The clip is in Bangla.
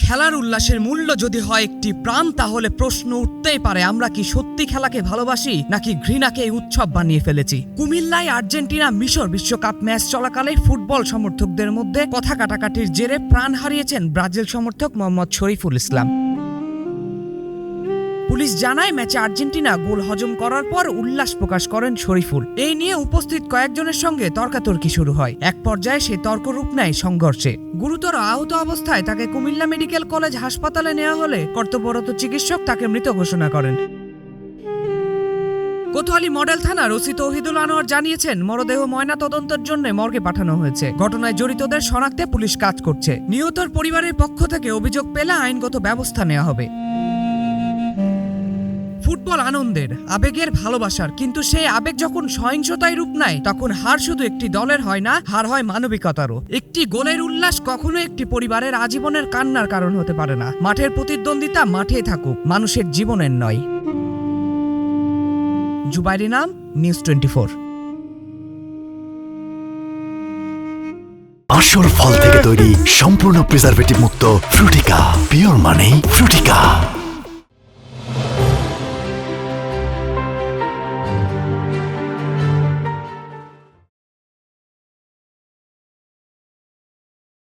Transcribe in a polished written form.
খেলার উল্লাসের মূল্য যদি হয় একটি প্রাণ, তাহলে প্রশ্ন উঠতেই পারে আমরা কি সত্যি খেলাকে ভালোবাসি নাকি ঘৃণাকে উৎসব বানিয়ে ফেলেছি। কুমিল্লায় আর্জেন্টিনা মিশর বিশ্বকাপ ম্যাচ চলাকালে ফুটবল সমর্থকদের মধ্যে কথা কাটাকাটির জেরে প্রাণ হারিয়েছেন ব্রাজিল সমর্থক মোহাম্মদ শরীফুল ইসলাম। পুলিশ জানায় ম্যাচে আর্জেন্টিনা গোল হজম করার পর উল্লাস প্রকাশ করেন শরীফুল। এই নিয়ে উপস্থিত কয়েকজনের সঙ্গে তর্কাতর্কি শুরু হয়। এক পর্যায়ে সে তর্ক রূপ নেয় সংঘর্ষে। গুরুতর আহত অবস্থায় তাকে কুমিল্লা মেডিকেল কলেজ হাসপাতালে নেওয়া হলে কর্তব্যরত চিকিৎসক তাকে মৃত ঘোষণা করেন। কোতোয়ালি মডেল থানার ওসি তৌহিদুল আনোয়ার জানিয়েছেন, মরদেহ ময়না তদন্তের জন্য মর্গে পাঠানো হয়েছে। ঘটনায় জড়িতদের শনাক্তে পুলিশ কাজ করছে। নিহতর পরিবারের পক্ষ থেকে অভিযোগ পেলে আইনগত ব্যবস্থা নেওয়া হবে। ফুটবল আনন্দের, আবেগের, ভালোবাসার, কিন্তু সেই আবেগ যখন সহিংসতায় রূপ নেয় তখন হার শুধু একটি দলের হয় না, হার হয় মানবিকতারও। একটি গোলের উল্লাস কখনো একটি পরিবারের আজীবনের কান্নার কারণ হতে পারে না। মাঠের প্রতিদ্বন্দ্বিতা মাঠেই থাকুক, মানুষের জীবনের নয়। জুবাইরি নাম, নিউজ 24। আসল ফল থেকে তৈরি সম্পূর্ণ প্রিজারভেটিভ মুক্ত ফ্রুটিকা, পিওর মানেই ফ্রুটিকা।